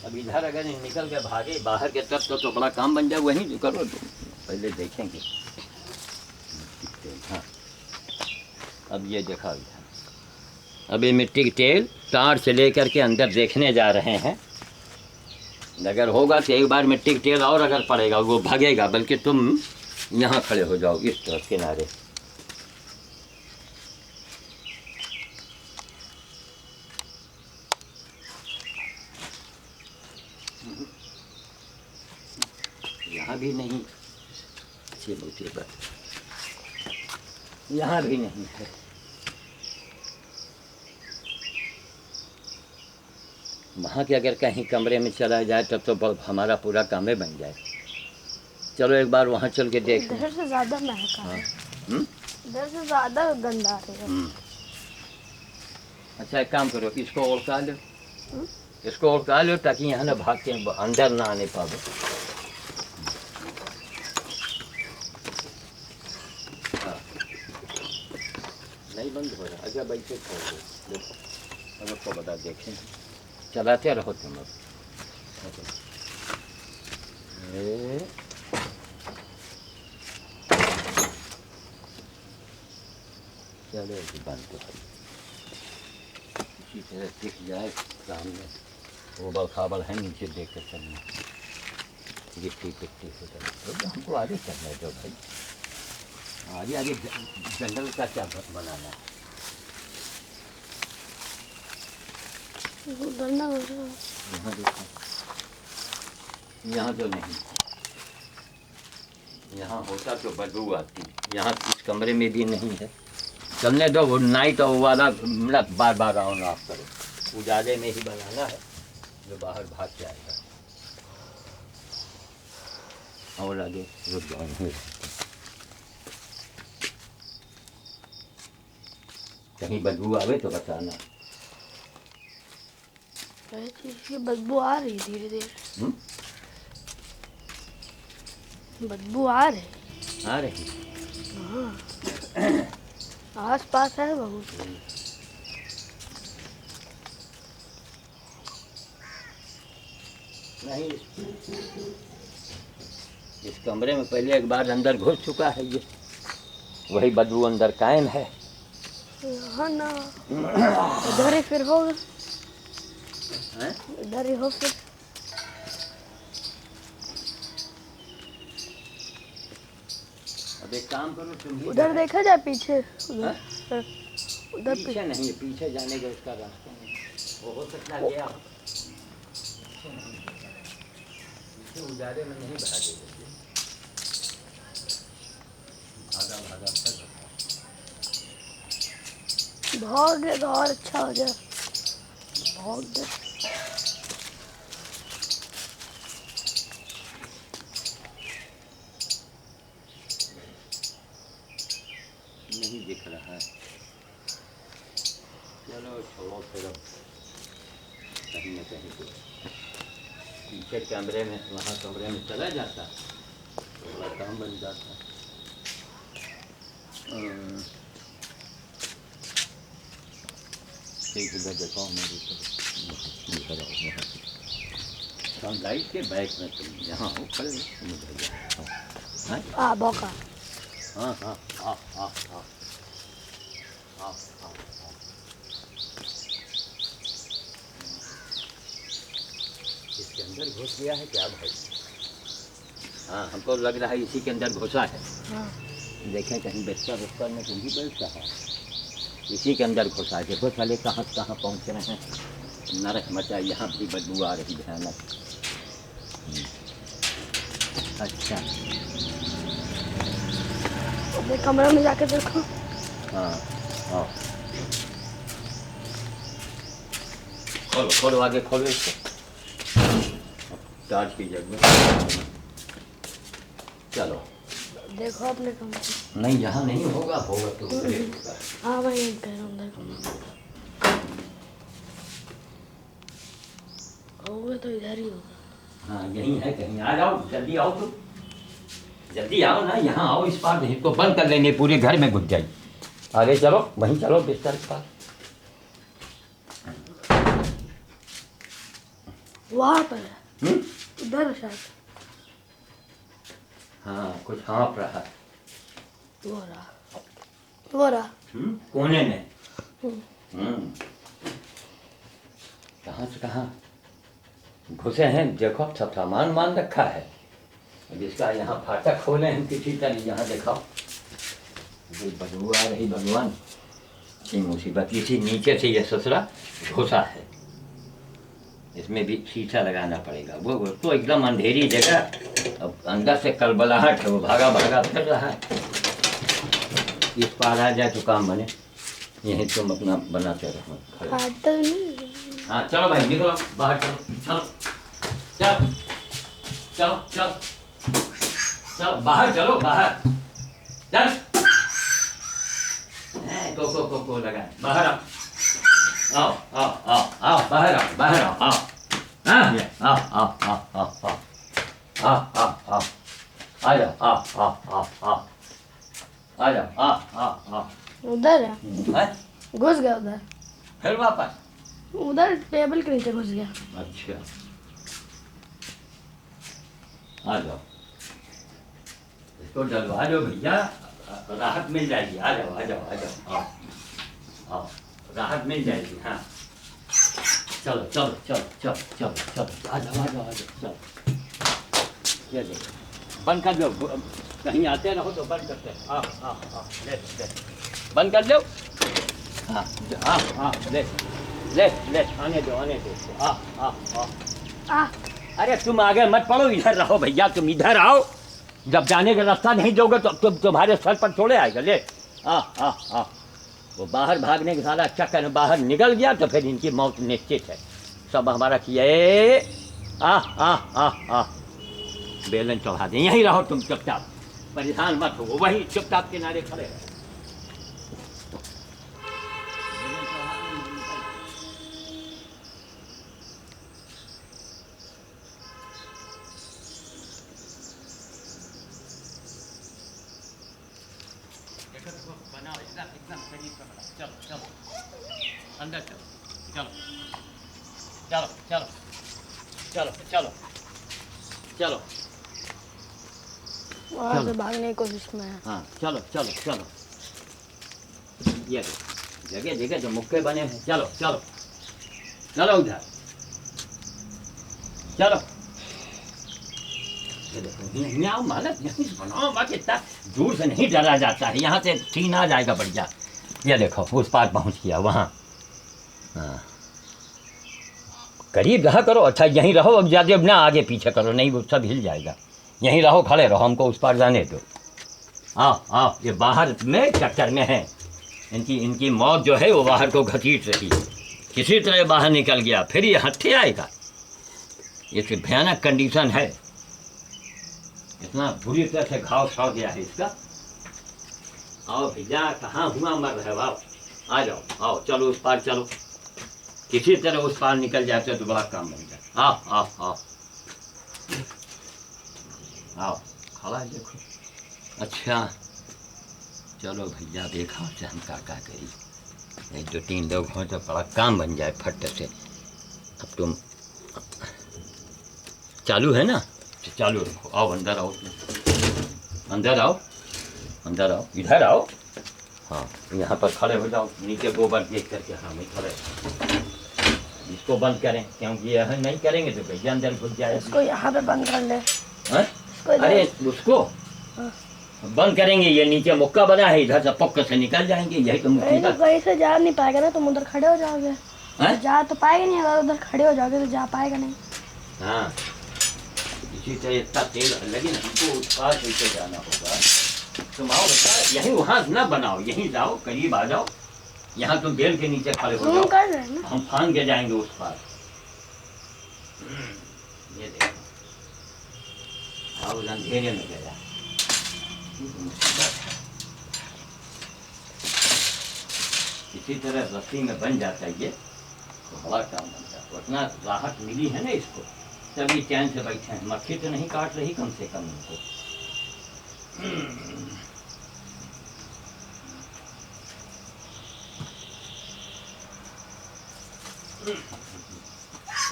अब इधर अगर निकल के भागे बाहर के तरफ तो बड़ा काम बन जाए, वहीं करो तो पहले देखेंगे। हाँ अब ये देखा इधर, अब ये मिट्टी के तेल तार से लेकर के अंदर देखने जा रहे हैं। अगर होगा तो एक बार मिट्टी के तेल और अगर पड़ेगा वो भागेगा, बल्कि तुम यहाँ खड़े हो जाओ इस तरफ किनारे। यहाँ भी नहीं, अच्छी मुसीबत, यहाँ भी नहीं है। वहाँ के अगर कहीं कमरे में चला जाए तब तो हमारा पूरा काम ही बन जाए। चलो एक बार वहाँ चल के देख। इधर से ज़्यादा महका है, इधर से ज़्यादा गंदा है। अच्छा एक काम करो, इसको उड़का लो, इसको उड़का लो ताकि यहाँ ना भाग के अंदर ना आने पाओ। नहीं बंद हो रहा, अच्छा बैठे छोड़ दो, देखो हम उसको बता देखें, चलाते रहो तुम अब। चलो बंद तो इसी तरह दिख जाए सामने, ओबल खाबल है नीचे देख कर चलना, गिट्टी पिट्टी हो जाए तो हमको आगे चलना है। जो भाई आगे आगे जंगल का क्या बनाना है। यहाँ देखो, यहाँ तो नहीं, यहाँ होता तो बदबू आती, यहाँ इस कमरे में भी नहीं है। चलने दो, वो नाइट वाला मतलब बार बार ऑन ऑफ करो, उजाले में ही बनाना है जो बाहर भाग के आएगा। और आगे रुक जाओ, कहीं बदबू आवे तो बताना। ये बदबू आ रही धीरे धीरे, बदबू आ रही। हाँ आस पास है बहुत। नहीं इस कमरे में पहले एक बार अंदर घुस चुका है ये, वही बदबू अंदर कायम है। हाँ ना, इधर ही फिर होगा, इधर ही हो फिर। अब एक काम करो तुम, उधर देखा जाए पीछे, उधर पीछे नहीं, पीछे जाने का उसका रास्ता नहीं, वो हो सकता है गया पीछे उजाले में नहीं भागे, भागा भागा तक भागे तो और अच्छा हो जाए। भाग दे, नहीं दिख रहा है। चलो छोड़ो फिर, अब कहीं न कहीं तो पीछे कमरे में, वहाँ कमरे में चला जाता तो बड़ा काम बन जाता। ठीक है देखो मेरी तो लाइट के बैक में तुम यहाँ हो खड़े हो, बौका। हाँ हाँ हाँ हाँ हाँ हाँ हाँ, इसके अंदर घुस गया है क्या भाई? हाँ हमको लग रहा है इसी के अंदर घुसा है। हाँ। देखें कहीं बिस्तर में कुछ भी बैठ रहा है, इसी के अंदर घुसा है। देखो साले कहाँ कहाँ पहुँच रहे हैं, नरक मचा, यहाँ भी बदबू आ रही भयानक। अच्छा अपने कमरे में जाके देखो। हाँ हाँ खोलो खोलो, आगे खोलो इसको, चार्ज की जगह। चलो देखो अपने कमरे। नहीं यहाँ नहीं होगा, होगा तो उधर ही होगा। हाँ भाई अंदर होगा तो इधर ही होगा। हाँ यही है कहीं, आ जाओ जल्दी आओ, तुम जल्दी आओ ना, यहाँ आओ, इस पार इसको बंद कर लेंगे, पूरे घर में घुस जाए। आगे चलो, वहीं चलो बिस्तर के पास। वहाँ पर है, हम्म? उधर शायद। हाँ कुछ हाँफ रहा है। वो रहा, वो रहा। कोने में। हम्म। कहाँ से कहाँ घुसे हैं, देखो सब सामान मान रखा है। अब इसका यहाँ फाटक खोले हैं किसी तरह, यहाँ देखो ये बदबू आ रही भगवान, ये मुसीबत इसी नीचे से ये ससुरा घुसा है। इसमें भी शीशा लगाना पड़ेगा। वो तो एकदम अंधेरी जगह, अब अंदर से कलबलाहट है, वो भागा भागा फिर रहा है। इस पार आ जाए तो काम बने, यहीं तुम अपना बनाते रहो खड़े। फाटक नहीं। हाँ चलो भाई निकलो बाहर, चलो चलो चलो चलो चलो चलो बाहर, चलो बाहर चल। को लगा बाहर आओ आओ आओ आओ आओ बाहर आओ, बाहर आओ आओ हाँ आओ आओ आओ आओ आओ आओ आओ आओ आ जाओ आओ आओ आओ आओ आ जाओ आओ आओ आओ। उधर है, घुस गया उधर, फिर वापस उधर टेबल के नीचे घुस गया। अच्छा आ जाओ, इसको डलवा दो भैया, राहत मिल जाएगी। आ जाओ आ जाओ आ जाओ आओ आओ, राहत मिल जाएगी। हाँ चलो चलो चलो चलो चलो चलो आ जाओ आ जाओ आ जाओ चलो। ये देखो बंद कर दो, कहीं आते रहो तो बंद करते हैं। आओ आओ आओ ले ले बंद कर दो। हाँ हाँ हाँ ले ले ले आने दो आ आ आ। अरे तुम आगे मत पड़ो, इधर रहो भैया, तुम इधर आओ। जब जाने का रास्ता नहीं दोगे तो तुम्हारे सर पर थोड़े आएगा। ले आ आ आ। वो बाहर भागने के सारा चक्कर में बाहर निकल गया तो फिर इनकी मौत निश्चित है। सब हमारा किया आ आ आ आ। बेलन चढ़ा दें, यहीं रहो तुम चुपचाप, परेशान मत हो, वही चुपचाप किनारे खड़े रहो। बनाओ एकदम करीब का बनाओ। चलो चलो अंदर चलो चलो चलो चलो चलो चलो चलो वहाँ से भागने की कोशिश में है। हाँ चलो चलो चलो, ये जगह जगह जो मुक्के बने हैं। चलो चलो चलो उधर चलो। ये देखो यहाँ मालक यहीं से बनाओ, बाकी इतना दूर से नहीं डरा जाता है, यहाँ से सीन आ जाएगा बढ़िया। ये देखो उस पार पहुँच गया वहाँ। हाँ करीब रहा करो, अच्छा यहीं रहो, अब ज़्यादा ना आगे पीछे करो, नहीं वो सब हिल जाएगा। यहीं रहो, खड़े रहो, हमको उस पार जाने दो। आओ आओ, ये बाहर में चक्कर में है, इनकी मौत जो है वो बाहर को घसीट रही है। किसी तरह बाहर निकल गया, फिर ये हत्थे आएगा। ये तो भयानक कंडीशन है, इतना बुरी तरह से घाव छाव गया है इसका। आओ भैया, कहाँ हुआ मर रहे हो, आओ आ जाओ आओ, चलो उस पार चलो, किसी तरह उस पार निकल जाते तो बड़ा काम बन जाए। आओ आओ आओ आओ, खड़ा है देखो। अच्छा चलो भैया, देखा से हम क्या करी, एक दो तीन लोग हों तो बड़ा काम बन जाए फट से। अब तुम चालू है ना, तो चालू रखो। आओ अंदर आओ, अंदर आओ अंदर आओ, इधर आओ। हाँ यहाँ पर खड़े हो जाओ, नीचे गोबर देख करके। हाँ मैं खड़े, इसको बंद करें, क्योंकि यह नहीं करेंगे तो भैया अंदर घुस जाए। इसको यहाँ पे बंद कर ले। अरे उसको बंद करेंगे, ये नीचे मुक्का बना है, इधर से पक्का से निकल जाएंगे, यही तो मुक्का। कहीं से जा नहीं पाएगा ना, तुम उधर खड़े हो जाओगे। जा तो पाएगा नहीं, अगर उधर खड़े हो जाओगे तो जा पाएगा नहीं। हाँ इसी तरह इतना तेल लगे ना, हमको उस पार कैसे जाना होगा। तुम आओ बेटा, यहीं वहाँ ना बनाओ, यहीं जाओ, करीब आ जाओ। यहाँ तुम बेल के नीचे खड़े हो जाओ, कर रहे हैं ना, हम फान के जाएंगे उस पार। ये देखो आओ, अंधेरे में गया, इसी तरह रस्सी में बन जाता है ये तो बड़ा काम बनता है। उतना राहत मिली है ना इसको, तभी चैन से बैठे हैं। मक्खी तो नहीं काट रही कम से कम इनको।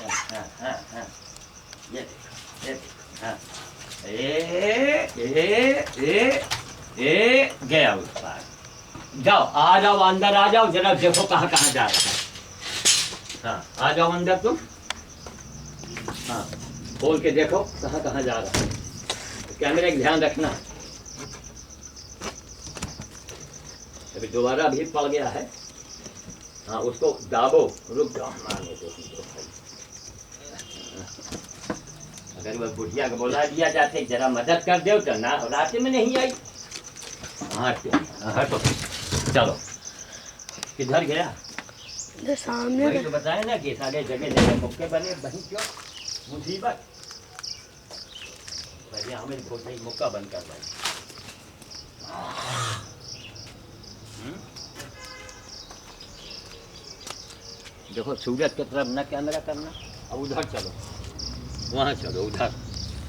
हाँ हाँ हाँ, ये देखो हाँ, ए गया उस पार। जाओ आ जाओ अंदर आ जाओ, जरा देखो कहाँ कहाँ जा रहा है। हाँ आ जाओ अंदर तुम। हाँ खोल के देखो कहाँ कहाँ जा रहा है। कैमरे का ध्यान रखना। अभी दोबारा भी पड़ गया है। हाँ उसको दाबो, रुक जाओ मारने दो। अगर वह बुढ़िया को बोला दिया जाते जरा मदद कर दो तो ना रास्ते में नहीं आई। हाँ हटो चलो। किधर गया? इधर सामने वही तो बताए ना कि सारे जगह जगह मौके बने, वही क्यों मुसीबत। पहले हमें बहुत ही मौका बंद कर रहा देखो सूरज की तरफ न कैमरा करना। अब उधर चलो, वहाँ चलो उधर,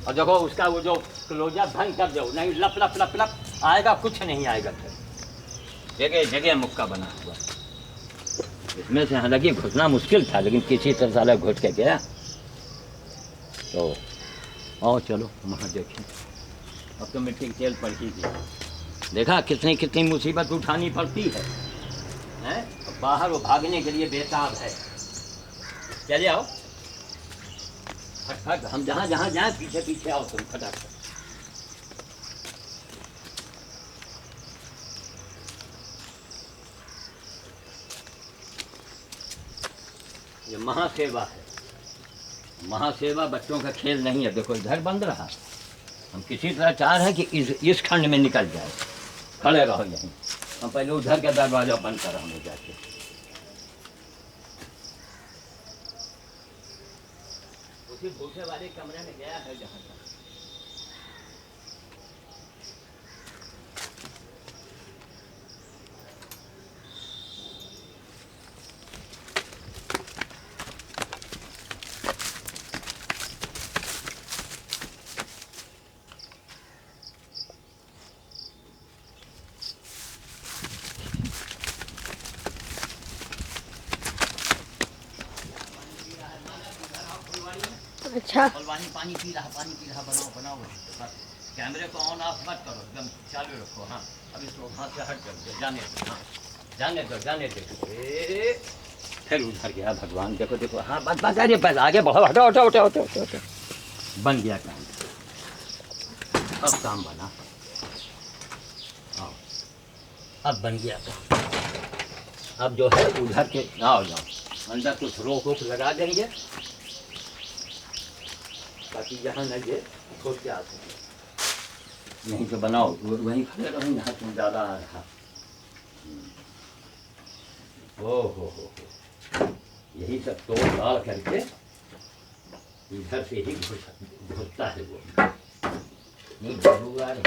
और देखो उसका वो जो क्लोजअप बंद कर दो, नहीं लप लप लप लप आएगा, कुछ नहीं आएगा। फिर जगह जगह मुक्का बना हुआ। इसमें से हालांकि घुसना मुश्किल था, लेकिन किसी तरह साला घुस के गया। तो आओ चलो वहाँ देखें। अब तो मिट्टी की तेल पड़ती थी, देखा कितनी कितनी मुसीबत उठानी पड़ती है, हैं? बाहर वो भागने के लिए बेताब है। चले आओ फट, हम जहाँ जहाँ जाए पीछे पीछे आओ तुम फटाफट। ये महासेवा है। महासेवा बच्चों का खेल नहीं है। देखो इधर बंद रहा, हम किसी तरह चाह रहे हैं कि इस खंड में निकल जाए। खड़े रहो यहीं, हम पहले उधर का दरवाजा बंद कर हमें जाके। उसी भूखे वाले कमरे में गया है जहाँ तक। अच्छा पानी पी रहा, बनाओ बनाओ। बस कैमरे को ऑन ऑफ मत करो, एकदम चालू रखो। हाँ अब इसको हाथ से हट कर जाने दो। हाँ जाने दो जाने दो। फिर उधर गया भगवान। देखो देखो हाँ बस बस, अरे बस आगे बढ़ो, हटो हटो हटो हटो हटो हटो। बन गया काम, अब काम बना। आओ अब बन गया काम। अब जो है उधर के आओ जाओ अंदर कुछ रोक वोक लगा देंगे ताकि जहाँ न जे खोल के आ सके। नहीं तो बनाओ वहीं खड़े रहो जहाँ तुम ज़्यादा आ रहा। हो यही सब तोड़ ताड़ करके इधर से ही घुसता है वो। नहीं घुसूंगा नहीं।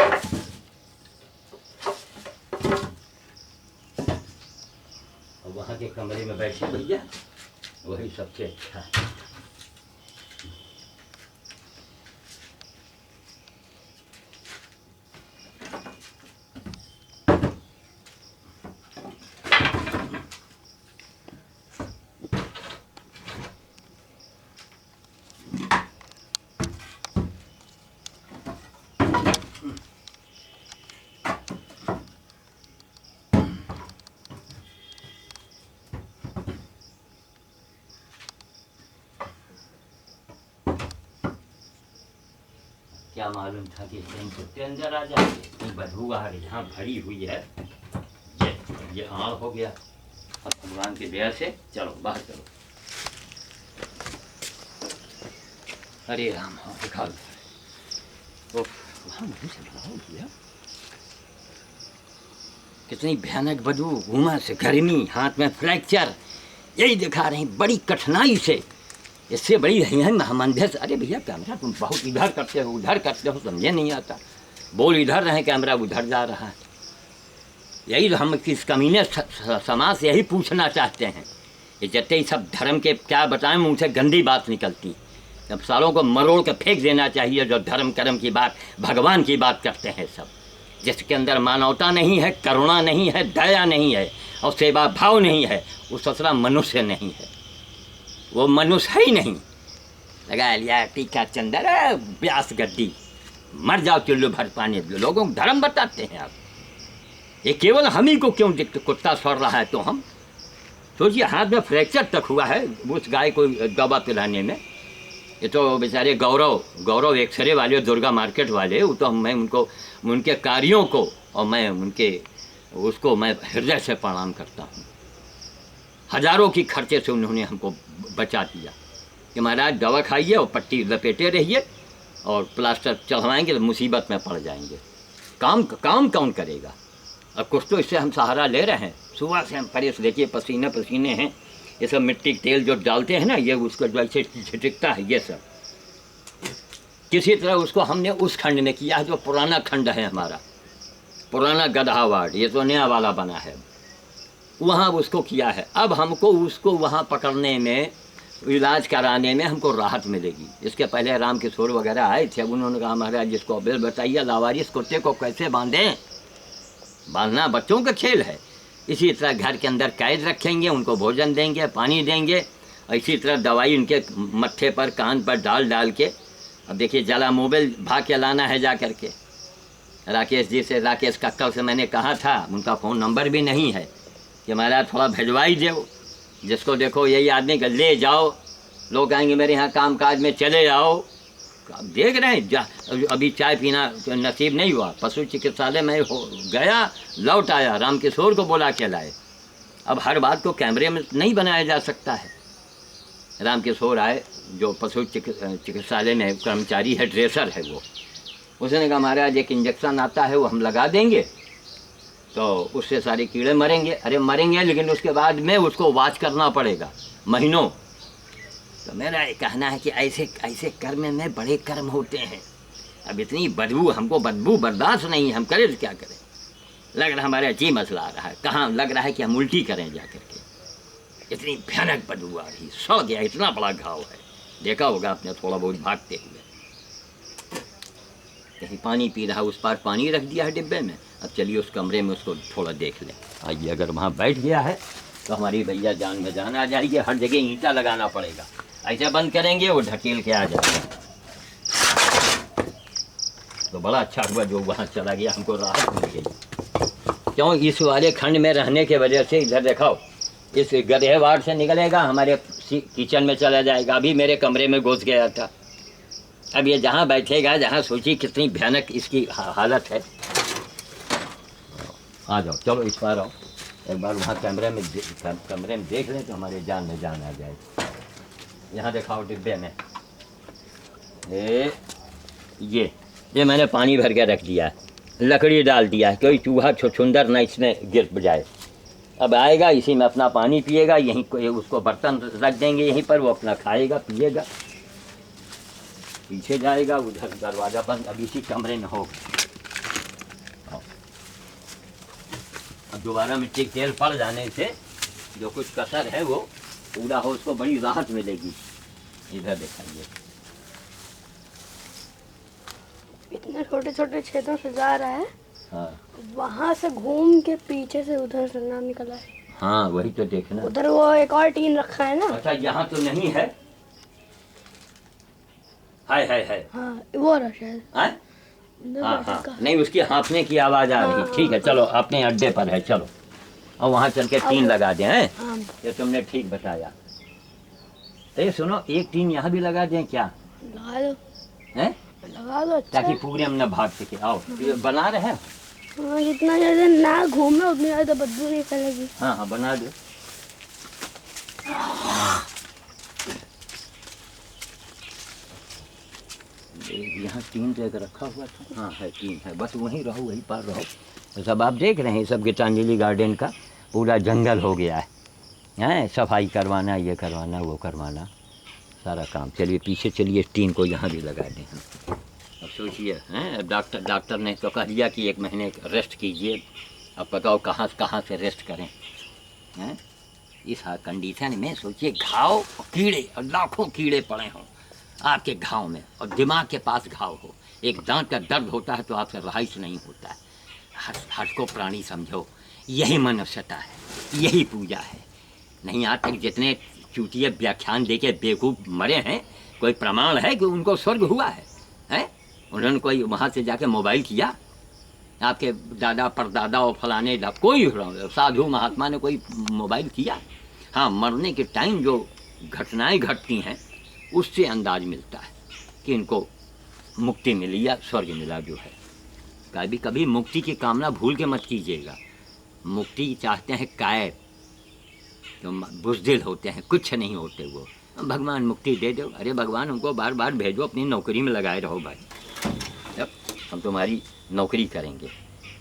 और वहाँ के कमरे में बैठे भैया, वही सबसे अच्छा है। क्या मालूम था कि इस टाइम कुत्ते अंदर आ जाएंगे। बदबू आ रही यहाँ भरी हुई है। ये आड़ हो गया। अब भगवान की दया से चलो बाहर चलो। अरे राम हाँ दिखा दो। कितनी भयानक बदबू, घुमा से गर्मी, हाथ में फ्रैक्चर, यही दिखा रही बड़ी कठिनाई से। इससे बड़ी है महामंदिर। अरे भैया कैमरा तुम बहुत इधर करते हो उधर करते हो, समझे नहीं आता। बोल इधर रहे, कैमरा उधर जा रहा है। यही तो हम किस कमीने समाज से यही पूछना चाहते हैं। ये जितने ही सब धर्म के क्या बताएं, मुँह से गंदी बात निकलती। अब सालों को मरोड़ के फेंक देना चाहिए जो धर्म कर्म की बात, भगवान की बात करते हैं सब। जिसके अंदर मानवता नहीं है, करुणा नहीं है, दया नहीं है और सेवा भाव नहीं है, वो ससुरा मनुष्य नहीं है। वो मनुष्य है ही नहीं। लगा लिया टीका चंदर, ब्यास गद्दी, मर जाओ चुल्लू भर पानी। लोगों को धर्म बताते हैं आप। ये केवल हम ही को क्यों कुत्ता सड़ रहा है? तो हम सोचिए, हाथ में फ्रैक्चर तक हुआ है उस गाय को दवा पिलाने में। ये तो बेचारे गौरव एक्सरे वाले, दुर्गा मार्केट वाले, वो तो मैं उनको, उनके कार्यों को और मैं उनके उसको मैं हृदय से प्रणाम करता हूँ। हजारों की खर्चे से उन्होंने हमको बचा दिया कि महाराज दवा खाइए और पट्टी लपेटे रहिए और प्लास्टर चढ़वाएंगे तो मुसीबत में पड़ जाएंगे। काम कौन करेगा? अब कुछ तो इससे हम सहारा ले रहे हैं। सुबह से हम परेश, देखिए पसीने हैं। ये सब मिट्टी के तेल जो डालते हैं ना, ये उसको जैसे झिटकता है, ये सब किसी तरह उसको हमने उस खंड में किया है जो पुराना खंड है हमारा, पुराना गधा वार्ड। ये तो नया वाला बना है, वहाँ उसको किया है। अब हमको उसको वहाँ पकड़ने में, इलाज कराने में हमको राहत मिलेगी। इसके पहले राम किशोर वगैरह आए थे, उन्होंने कहा महाराज जिसको बिल बताइए लावारिस कुत्ते को कैसे बांधें। बांधना बच्चों का खेल है। इसी तरह घर के अंदर कैद रखेंगे, उनको भोजन देंगे, पानी देंगे, और इसी तरह दवाई उनके मत्थे पर कान पर डाल के। अब देखिए जला मोबाइल भाग के लाना है जा करके। राकेश जी से, राकेश कक्कड़ से मैंने कहा था, उनका फ़ोन नंबर भी नहीं है कि महाराज थोड़ा भिजवाई दो। जिसको देखो यही आदमी का ले जाओ, लोग आएंगे मेरे यहाँ काम काज में चले आओ। आप देख रहे हैं अभी चाय पीना नसीब नहीं हुआ। पशु चिकित्सालय में गया, लौट आया, राम किशोर को बोला के लाए। अब हर बात को कैमरे में नहीं बनाया जा सकता है। राम किशोर आए, जो पशु चिकित्सालय में कर्मचारी है, ड्रेसर है वो। उसने कहा महाराज एक इंजेक्शन आता है वो हम लगा देंगे तो उससे सारे कीड़े मरेंगे। अरे मरेंगे, लेकिन उसके बाद में उसको वॉच करना पड़ेगा महीनों। तो मेरा ये कहना है कि ऐसे कर्म में बड़े कर्म होते हैं। अब इतनी बदबू, हमको बदबू बर्दाश्त नहीं है, हम करें तो क्या करें? लग रहा हमारे अजीब मसला आ रहा है। कहाँ लग रहा है कि हम उल्टी करें जा करके। इतनी भयानक बदबू आ रही, सड़ गया, इतना बड़ा घाव है। देखा होगा आपने थोड़ा बहुत भागते हुए। कहीं पानी पी रहा, उस पार पानी रख दिया है डिब्बे में। अब चलिए उस कमरे में उसको थोड़ा देख लें। आइए, अगर वहाँ बैठ गया है तो हमारी भैया जान में जान आ जाएगी। हर जगह ईंटा लगाना पड़ेगा, ऐसे बंद करेंगे वो ढकेल के आ जाएगा। तो बड़ा अच्छा हुआ जो वहाँ चला गया, हमको राहत मिल गई। क्यों? इस वाले खंड में रहने के वजह से इधर देखाओ, इस गधे वार्ड से निकलेगा, हमारे किचन में चला जाएगा। अभी मेरे कमरे में घुस गया था। अब ये जहाँ बैठेगा, जहाँ सोचिए कितनी भयानक इसकी हालत है। आ जाओ, चलो इस बार आओ, एक बार वहाँ कमरे में देख लें तो हमारे जान में जान आ जाए। यहाँ दिखाओ डिब्बे में, ये मैंने पानी भर के रख दिया है, लकड़ी डाल दिया है, कोई चूहा छुछुंदर ना इसमें गिर जाए। अब आएगा, इसी में अपना पानी पिएगा, यहीं को उसको बर्तन रख देंगे यहीं पर, वो अपना खाएगा पिएगा, पीछे जाएगा, उधर दरवाज़ा बंद। अब इसी कमरे में होगा। अब दोबारा मिट्टी के तेल पड़ जाने से जो कुछ कसर है वो पूरा हो, उसको बड़ी राहत मिलेगी। इधर दिखाइए, इतने छोटे छोटे छेदों से जा रहा है। हाँ, वहाँ से घूम के पीछे से उधर से नाम निकला है। हाँ वही तो देखना। उधर वो एक और टीन रखा है ना। अच्छा, यहाँ तो नहीं है। है। हाँ वो रहा शायद। हाँ, नहीं उसकी हाँफने की आवाज़ आ रही। ठीक है, चलो अपने अड्डे पर है, चलो और वहाँ चल के टीन लगा दें। हैं, ये तुमने ठीक बताया। तो ये सुनो, एक टीन यहाँ भी लगा दें क्या? लगा दो। हैं? लगा दो, अच्छा। ताकि पूरे हम न भाग सके। आओ, ये बना रहे हैं। हाँ, जितना ज़्यादा ना घूमे उतनी ज़्यादा बदबू नहीं फैलेगी। हाँ, बना दो। यहाँ टीन तो एक रखा हुआ था। हाँ है, टीन है, बस वहीं रहो, वहीं पर रहो। तो सब आप देख रहे हैं, सब गीतांजलि गार्डन का पूरा जंगल हो गया है। हैं, सफाई करवाना, ये करवाना, वो करवाना, सारा काम। चलिए पीछे चलिए, टीन को यहाँ भी लगा दें हम। अब सोचिए, हैं, डॉक्टर ने तो कह दिया कि 1 महीने रेस्ट कीजिए। अब बताओ कहाँ से रेस्ट करें? हैं, इस कंडीशन में सोचिए, घाव और कीड़े, और लाखों कीड़े पड़े हों आपके घाव में, और दिमाग के पास घाव हो, एक दांत का दर्द होता है तो आपसे रहाइश नहीं होता है। हट को प्राणी समझो, यही मनुष्यता है, यही पूजा है। नहीं, आज तक जितने चूतिए व्याख्यान देके बेवकूफ़ मरे हैं, कोई प्रमाण है कि उनको स्वर्ग हुआ है? हैं? उन्होंने कोई वहाँ से जाके मोबाइल किया? आपके दादा परदादा और फलाने कोई साधु महात्मा ने कोई मोबाइल किया? हाँ, मरने के टाइम जो घटनाएं घटती हैं उससे अंदाज मिलता है कि इनको मुक्ति मिली या स्वर्ग मिला जो है। कभी कभी मुक्ति की कामना भूल के मत कीजिएगा। मुक्ति चाहते हैं कायर, तो बुज़दिल होते हैं, कुछ नहीं होते वो। भगवान मुक्ति दे दो, अरे भगवान उनको बार बार भेजो, अपनी नौकरी में लगाए रहो भाई, जब हम तुम्हारी नौकरी करेंगे।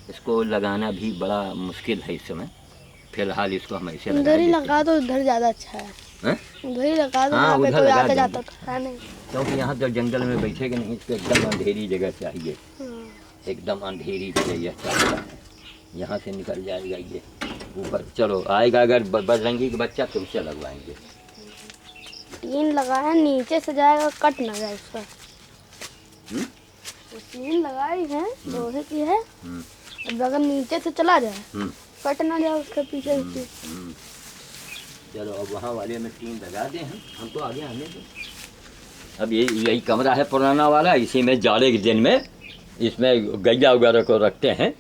इसको लगाना भी बड़ा मुश्किल है इस समय, फिलहाल इसको हम ऐसे उधर ही लगा दो, उधर ज़्यादा अच्छा है। उधर ही लगा दो, हाँ, पे उधर कोई लगा आके जाता देंगे। तो है नहीं, क्योंकि यहाँ तो जंगल में बैठेगा नहीं, इसको एकदम अंधेरी जगह चाहिए, एकदम अंधेरी जगह यह चाहता है। यहाँ से निकल जाएगा ये ऊपर, चलो आएगा अगर बजरंगी का बच्चा तो उससे लगवाएंगे। टीन लगाया, नीचे से जाएगा, कट ना जाए उसका। टीन लगाई है, लोहे की है, अब अगर नीचे से चला जाए कट ना जाए उसके पीछे से। चलो अब वहाँ वाले में टीन लगा दें, हम तो आगे आने दें। अब यही कमरा है पुराना वाला, इसी में जाड़े के दिन में इसमें गैया वगैरह को रखते हैं,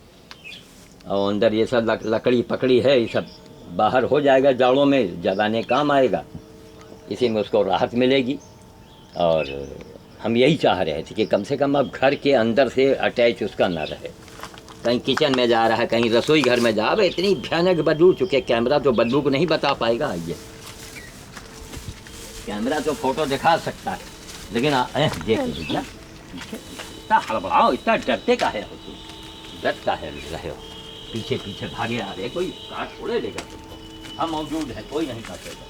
और अंदर ये सब लकड़ी पकड़ी है, ये सब बाहर हो जाएगा, जाड़ों में जलाने काम आएगा, इसी में उसको राहत मिलेगी। और हम यही चाह रहे थे कि कम से कम अब घर के अंदर से अटैच उसका ना रहे, कहीं किचन में जा रहा है, कहीं रसोई घर में जा रहा है, इतनी भयानक बदबू, चुके कैमरा तो बदबू को नहीं बता पाएगा। ये कैमरा तो फोटो दिखा सकता है, लेकिन देख भैया इतना हड़बड़ाओ, इतना डरते का है, डर का है रहे हो, पीछे पीछे भागे आ रहे, कोई काट थोड़े देगा तुमको, हम मौजूद है, कोई नहीं काटेगा।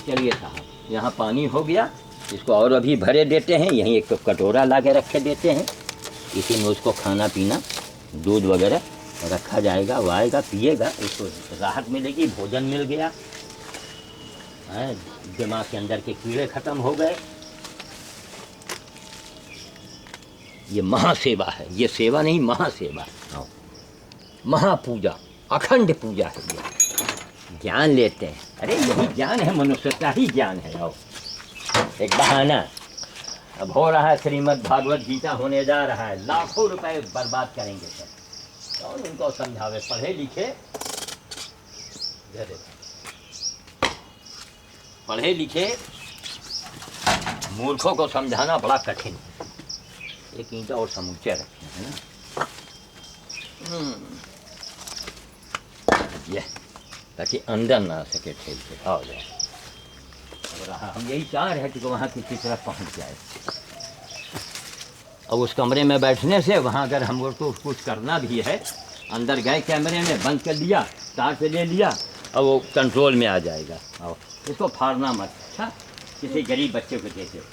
चलिए साहब, यहाँ पानी हो गया, इसको और अभी भरे देते हैं, यहीं एक कटोरा ला के रखे देते हैं, इसी में उसको खाना पीना दूध वगैरह रखा जाएगा, वो आएगा पिएगा, उसको राहत मिलेगी, भोजन मिल गया, दिमाग के अंदर के कीड़े खत्म हो गए। ये महासेवा है, ये सेवा नहीं महासेवा, महापूजा, अखंड पूजा है ये। ज्ञान लेते हैं, अरे यही ज्ञान है, मनुष्यता ही ज्ञान है। आओ, एक बहाना अब हो रहा है, श्रीमद् भागवत गीता होने जा रहा है, लाखों रुपए बर्बाद करेंगे सर, तो उनको समझावे, पढ़े लिखे, पढ़े लिखे मूर्खों को समझाना बड़ा कठिन। एक ईंटा और समूचे रखे है ना, ये ताकि अंदर ना आ सके, ठेल के आ जाए। हम यही चाह रहे हैं कि वहाँ किसी तरह पहुँच जाए, और उस कमरे में बैठने से वहाँ अगर हम लोग को कुछ करना भी है, अंदर गए कैमरे में बंद कर लिया, तार से ले लिया, और वो कंट्रोल में आ जाएगा। और इसको फाड़ना मत, अच्छा किसी गरीब बच्चे को देते हो,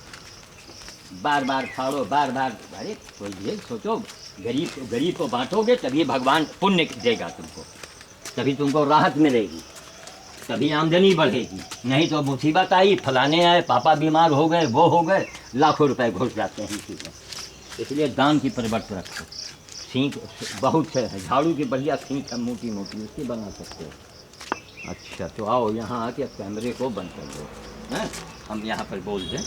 बार बार फाड़ो, बार बार, अरे कोई ये सोचो, गरीब को बांटोगे तभी भगवान पुण्य देगा तुमको, तभी तुमको राहत मिलेगी, तभी आमदनी बढ़ेगी, नहीं तो मुसीबत आई, फलाने आए, पापा बीमार हो गए, वो हो गए, लाखों रुपए घुस जाते हैं इसी में। इसलिए दान की परिवर्तन रखो, सींक बहुत से है, झाड़ू की बढ़िया सींक है, मोटी मोटी, उसकी बना सकते हो। अच्छा तो आओ यहाँ आके कैमरे को बंद कर दो, हैं हम यहाँ पर बोल दें।